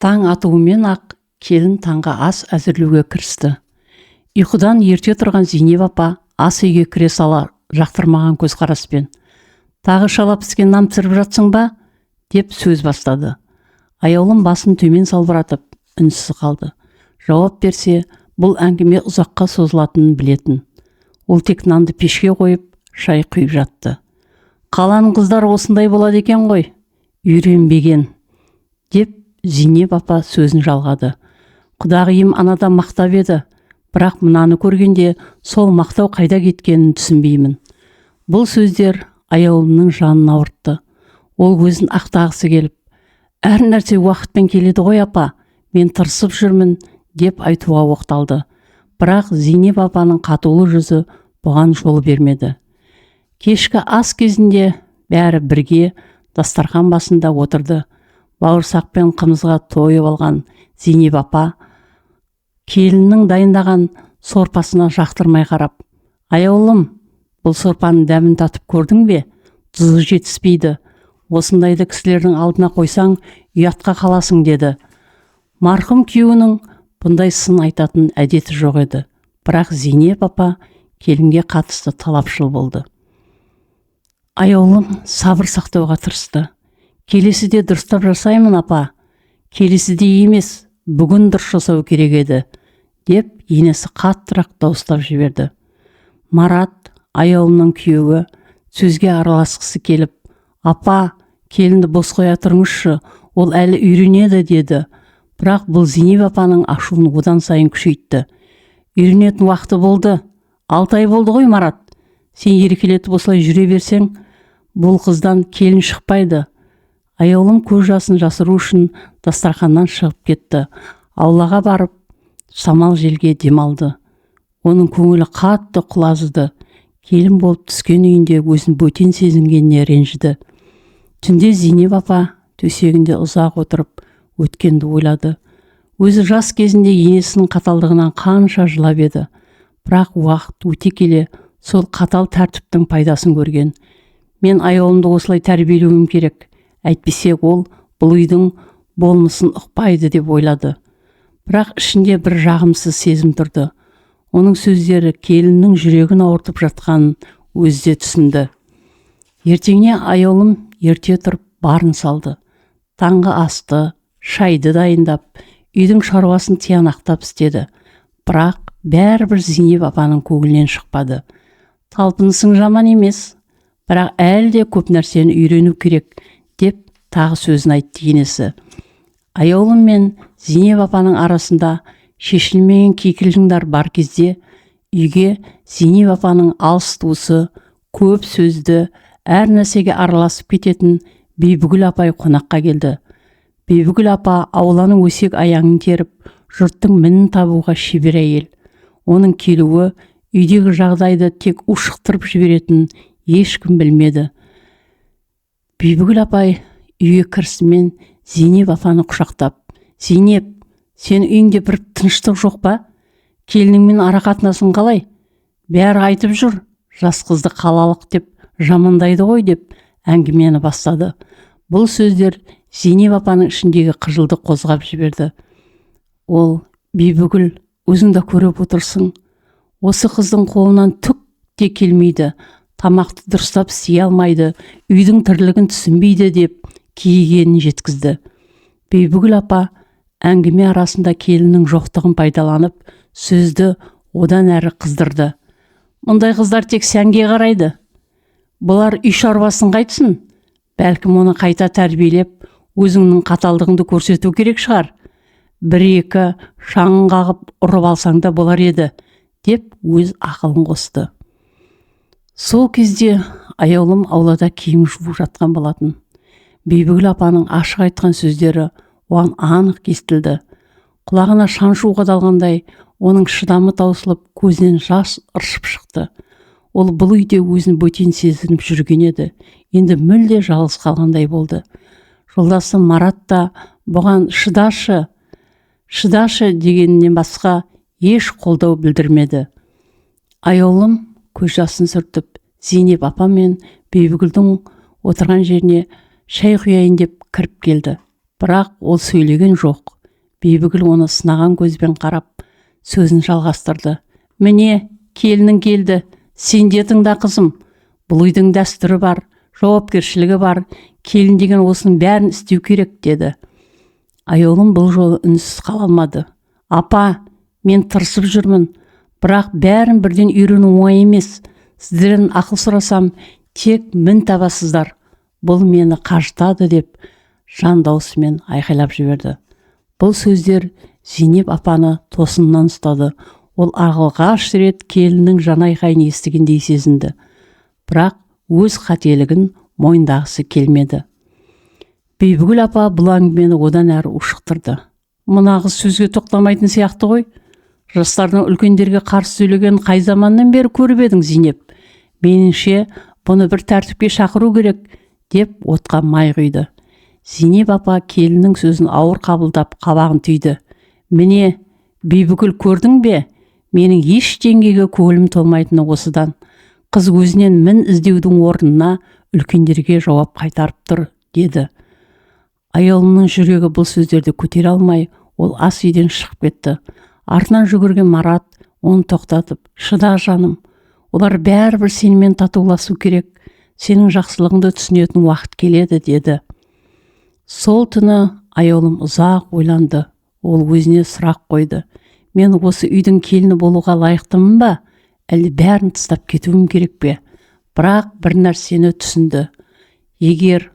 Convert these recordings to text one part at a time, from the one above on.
Таң атуымен ақ келін таңға ас әзірлеуге кірісті. Ұйқыдан ерте тұрған Зейнеп апа ас үйге кіре сала жақтырмаған көзқараспен: «Тағы шала піскен нан пісіріп жатсың ба?» деп сөз бастады. Аяулым басын төмен салбыратып үнсіз қалды. Жауап берсе, бұл әңгіме ұзаққа созылатынын білетін. Ол тек нанды пешке қойып, шай құйып жатты. «Қаланың қыздары осындай болады екен ғой, үйренбеген», деп Зейнеп апа сөзін жалғады. «Құдағиым анада мақтап еді, бірақ мынаны көргенде сол мақтау қайда кеткенін түсінбеймін». Бұл сөздер аяулымның жанын ауыртты. Ол өзін ақтағысы келіп: «Әр нәрсе уақытпен келеді ғой апа, мен тырысып жүрмін», деп айтуға оқталды. Бірақ Зейнеп апаның қатулы жүзі бұған жол бермеді. Кешкі ас кезінде бәрі бірге дастархан басында отырды. Бауырсақ пен қымызға тойып алған Зейнеп апа келіннің дайындаған сорпасына жақтырмай қарап: «Аяулым, бұл сорпаның дәмін татып көрдің бе? Тұзы жетіспейді. Осындайды кісілердің алдына қойсаң, ұятқа қаласың», деді. Марқұм күйеуінің бұндай сын айтатын әдеті жоқ еді. Бірақ Зейнеп апа келінге қатысты талапшыл болды. Аяулым сабыр сақтауға тырысты. «Келесіде дұрыстап жасаймын апа. Келесіде емес, бүгін дұрыс жасау керек еді», деп енесі қаттырақ дауыстап жіберді. Марат, аяулымның күйеуі, сөзге араласқысы келіп: «Апа, келінді бос қоя тұрыңызшы, ол әлі үйренеді», деді. Бірақ бұл Зейнеп апаның ашуын одан сайын күшейтті. «Үйренетін уақыты болды. 6 ай болды ғой, Марат. Сен еркелетіп осылай жүре берсең, бұл қыздан келін шықпайды». Аяулым көз жасын жасыру үшін дастарханнан шығып кетті. Аулаға барып, самал желге демалды. Оның көңілі қатты құлазыды. Келін болып түскен үйінде өзін бөтен сезінгеніне ренжіді. Түнде Зейнеп апа төсегінде ұзақ отырып өткенді ойлады. Өзі жас кезінде енесінің қаталдығынан қанша жылап еді. Бірақ уақыт өте келе сол қатал тәртіптің пайдасын көрген. «Мен аяулымды осылай тәрбиелеуім керек. Әйтпесе ол бұл үйдің болмысын ұқпайды», деп ойлады. Бірақ ішінде бір жағымсыз сезім тұрды. Оның сөздері келіннің жүрегін ауыртып жатқанын өзі де түсінді. Ертеңіне аяулым ерте тұрып барын салды. Таңғы асты, шайды дайындап, үйдің шаруасын тиянақтап істеді. Бірақ бәрібір Зейнеп апаның көңілінен шықпады. «Талпынысың жаман емес, бірақ әлде көп нәрсені үйрену керек», деп тағы сөзін айтты енесі. Аяулым мен Зейнеп апаның арасында шешілмеген кикілжіңдер бар кезде үйге Зейнеп апаның алыс туысы, көп сөзді, әр нәрсеге араласып кететін Бибігүл апай қонаққа келді. Бибігүл апа ауланың өсек аяңын теріп, жұрттың мінін табуға шебер әйел. Оның келуі үйдегі жағдайды тек ушықтырып жіберетін ешкім білмеді. Бибігүл апай үйге кірісімен Зейнеп апаны құшақтап: «Зейнеп, сен үйіңде бір тыныштық жоқ па? Келініңмен арақатынасың қалай? Бәрі айтып жүр, жас қызды қалалық деп жамандайды ғой», деп әңгімені бастады. Бұл сөздер Зейнеп апаның ішіндегі қыжылды қозғап жіберді. Ол: «Бибігүл, өзің де көріп отырсың. Осы қыздың қолынан түк те келмейді. Тамақты дұрыстап істей алмайды, үйдің тірлігін түсінбейді», деп кейігенін жеткізді. Бибігүл апа әңгіме арасында келіннің жоқтығын пайдаланып, сөзді одан әрі қыздырды. «Мұндай қыздар тек сәнге қарайды. Бұлар үй шаруасын қайтсын? Бәлкім оны қайта тәрбиелеп, өзіңнің қаталдығыңды көрсету керек шығар. 1-2 шаңын қағып ұрып алсаң да болар еді», деп өз ақылын қосты. Сол кезде аяулым аулада киім жуып жатқан болатын. Бибігүл апаның ашық айтқан сөздері оған анық естілді. Құлағына шаншу қадалғандай, оның шыдамы таусылып, көзінен жас ыршып шықты. Ол бұл үйде өзін бөтен сезініп жүрген еді. Енді мүлде жалғыз қалғандай болды. Жолдасы Марат та бұған шыдашы дегеннен басқа еш қолдау білдірмеді. Аяулым көз жасын сүртіп, Зейнеп апа мен Бибігүлдің отырған жеріне шай құяйын деп кіріп келді. Бірақ ол сөйлеген жоқ. Бибігүл оны сынаған көзбен қарап, сөзін жалғастырды. Міне, келінің келді. Сен де тыңда, қызым. Бұл үйдің дәстүрі бар, жауапкершілігі бар. Келін деген осының бәрін істеу керек, деді. Аяулым бұл жолы үнсіз қала алмады. Апа, мен тырысып жүрмін. Бірақ бәрін бірден үйрену оңай емес. Сіздерден ақыл сұрасам, тек мін табасыздар. Бұл мені қажытады, деп жан даусымен айқайлап жіберді. Бұл сөздер Зейнеп апаны тосыннан ұстады. Ол алғаш рет келіннің жан айқайын естігендей сезінді. Бірақ өз қателігін мойындағысы келмеді. Бибігүл апа бұл әңгімені одан әрі ушықтырды. Мына қыз сөзге тоқтамайтын сияқты ғой. Жастардың үлкендерге қарсы сөйлеген қай заманнан бері көріп едің, Зейнеп? Меніңше, бұны бір тәртіпке шақыру керек, деп отқа май құйды. Зейнеп апа келіннің сөзін ауыр қабылдап қабағын түйді. Міне, Бибігүл, көрдің бе? Менің ештеңеге көңілім толмайтыны осыдан. Қыз өзінен мін іздеудің орнына үлкендерге жауап қайтарып тұр, деді. Аяулымның жүрегі бұл сөздерді көтере алмай, ол ас үйден шығып кетті. Артынан жүгірген Марат оны тоқтатып, шыда жаным, олар бәрібір сенімен татуласу керек, сенің жақсылығыңды түсінетін уақыт келеді, деді. Сол түні аяулым ұзақ ойланды. Ол өзіне сұрақ қойды. Мен осы үйдің келіні болуға лайықтымын ба? Әлде бәрін тастап кетуім керек пе? Бірақ бір нәрсені түсінді. Егер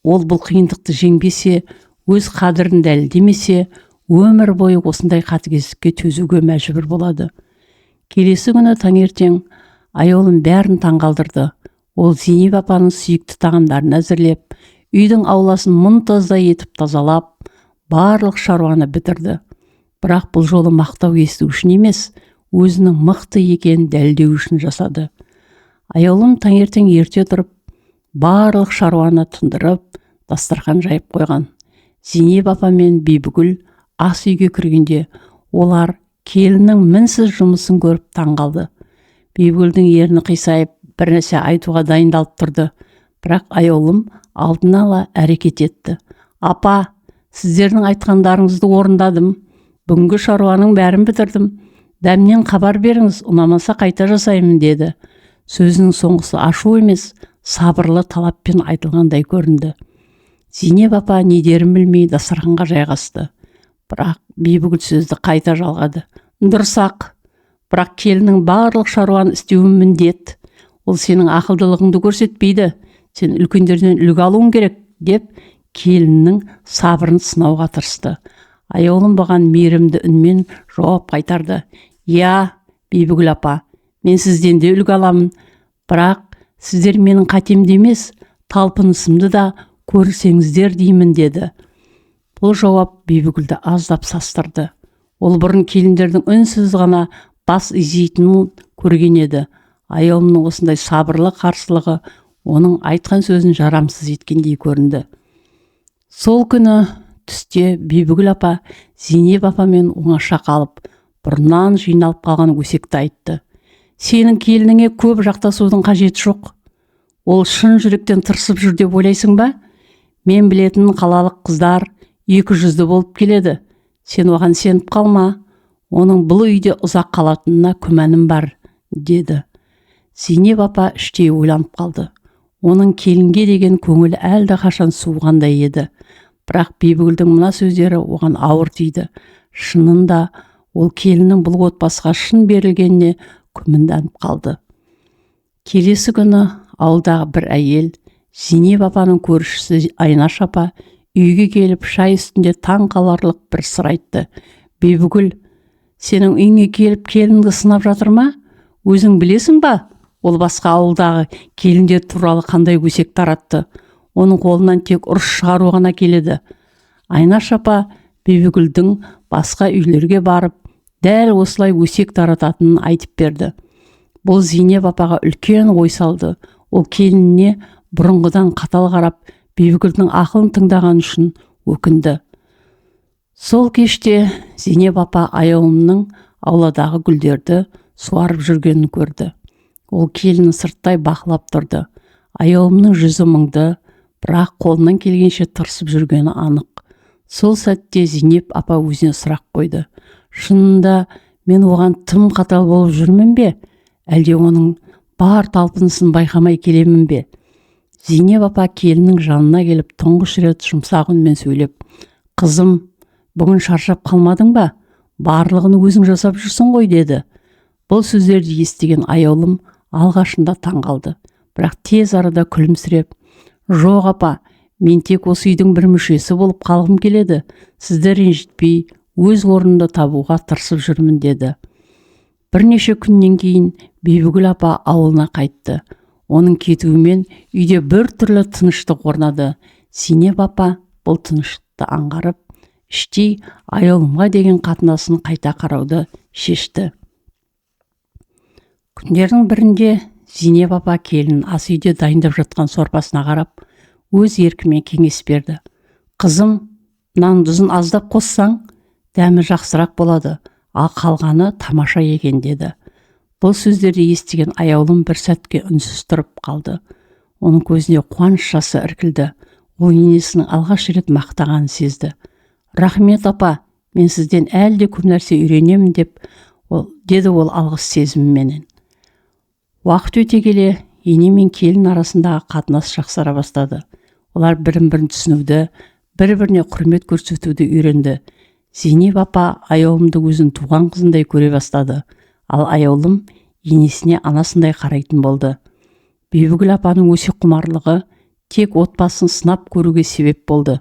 ол бұл қиындықты жеңбесе, өз қадірін дәлелдемесе, өмір бойы осындай қатыгездікке төзуге мәжбүр болады. Келесі күні таңертең аяулым бәрін таңғалдырды. Ол Зейнеп апаның сүйікті тағамдарын әзірлеп, үйдің ауласын мұнтаздай етіп тазалап, барлық шаруаны бітірді. Бірақ бұл жолы мақтау есту үшін емес, өзінің мықты екенін дәлелдеу үшін жасады. Аяулым таңертең ерте тұрып, барлық шаруаны тындырып, дастархан жайып қойған. Зейнеп апа мен Бибігүл ас үйге кіргенде, олар келіннің мінсіз жұмысын көріп таңғалды. Бибігүлдің ерні қисайып, бір нәрсе айтуға дайындалып тұрды. Бірақ аяулым алдын ала әрекет етті. Апа, сіздердің айтқандарыңызды орындадым. Бүгінгі шаруаның бәрін бітірдім. Дәмнен хабар беріңіз, ұнамаса қайта жасаймын, деді. Сөзінің соңғысы ашу емес, сабырлы талаппен айтылғандай көрінді. Зейнеп апа не дерін білмей дастарханға жайғасты. Бірақ Бибігүл сөзді қайта жалғады. Дұрыс-ақ, бірақ келінің барлық шаруаны істеуін міндет. Ол сенің ақылдылығыңды көрсетпейді. Сен үлкендерден үлгі алуың керек, деп келіннің сабырын сынауға тырысты. Аяулым бұған мейірімді үнмен жауап қайтарды. Я, Бибігүл апа, мен сізден де үлгі аламын. Бірақ сіздер менің қатемді емес, талпынысымды да көрсеңіздер деймін, деді. Бұл жауап Бибігүлді аздап састырды. Ол бұрын келіндердің үнсіз ғана бас изейтінін көрген еді. Аяулымның осындай сабырлы қарсылығы оның айтқан сөзін жарамсыз еткендей көрінді. Сол күні түсте Бибігүл апа Зейнеп апамен оңаша қалып, бұрыннан жиналып қалған өсекті айтты. Сенің келініңе көп жақтасудың қажеті жоқ. Ол шын жүректен тырысып жүр деп ойлайсың ба? Мен білетін қалалық қыздар 200-ді болып келеді. Сен оған сеніп қалма. Оның бұл үйде ұзақ қалатынына күмәнім бар, деді. Зейнеп апа іштей ойланып қалды. Оның келінге деген көңілі әлді қашан суығандай еді. Бірақ Бибігүлдің мына сөздері оған ауыр тиді. Шынында ол келіннің бұл отбасыға шын берілгеніне күмәнданып қалды. Келесі күні ауылдағы бір әйел, Зейнеп апаның көршісі Айнаш апа, үйге келіп шай үстінде таң қаларлық бір сыр айтты. Бибігүл, сенің үйіңе келіп келінді сынап жатыр ма? Өзің білесің ба? Ол басқа ауылдағы келіндер туралы қандай өсек таратты. Оның қолынан тек ұрыс шығару ғана келеді. Айнаш апа Бибігүлдің басқа үйлерге барып, дәл осылай өсек тарататынын айтып берді. Бұл Зейнеп апаға үлкен ой салды. Ол келініне бұрынғыдан қатал қарап, Бибігүлдің ақылын тыңдаған үшін өкінді. Сол кеште Зейнеп апа аяулымның ауладағы гүлдерді суарып жүргенін көрді. Ол келіні сырттай бақылап тұрды. Аяулымның жүзі мұңды, бірақ қолынан келгенше тырысып жүргені анық. Сол сәтте Зейнеп апа өзіне сұрақ қойды. Шынында мен оған тым қатал болып жүрмін бе? Әлде оның бар талпынысын байқамай келемін бе? Зейнеп апа келіннің жанына келіп тұңғыш рет жұмсақ үнмен сөйлеп, «Қызым, бүгін шаршап қалмадың ба? Барлығын өзің жасап жүрсің ғой», деді. Бұл сөздерді естіген аяулым алғашында таң қалды, бірақ тез арада күлімсіреп, «Жоқ апа, мен тек осы үйдің бір мүшесі болып қалғым келеді. Сізді ренжітпей, өз орнымды табуға тырысып жүрмін», деді. Бірнеше күннен кейін Бибігүл апа ауылына қайтты. Оның кетуімен үйде бір түрлі тыныштық орнады. Зейнеп апа бұл тыныштықты аңғарып, іштей аяулымға деген қатынасын қайта қарауды шешті. Күндердің бірінде Зейнеп апа келін ас үйде дайындап жатқан сорпасына қарап, өз еркімен кеңес берді. «Қызым, нан тұзын аздап қоссаң, дәмі жақсырақ болады, ал қалғаны тамаша екен», деді. Бұл сөздерді естіген аяулым бір сәтке үнсіз тұрып қалды. Оның көзіне қуаныш жасы іркілді. Ол енесінің алғаш рет мақтағанын сезді. «Рахмет апа, мен сізден әлде көп нәрсе үйренемін», деді ол алғыс сезіміменен. Уақыт өте келе, ене мен келін арасындағы қатынас жақсара бастады. Олар бірін-бірін түсінуді, бір-біріне құрмет көрсетуді үйренді. Зейнеп апа аяулымды өзін туған қызындай көре бастады, ал аяулым енесіне анасындай қарайтын болды. Бибігүл апаның өсек құмарлығы тек отбасын сынап көруге себеп болды.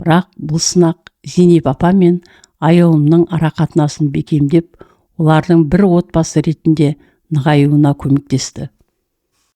Бірақ бұл сынақ Зейнеп апа мен аяулымның ара қатынасын бекемдеп, олардың бір отбасы ретінде нығаюына көмектесті.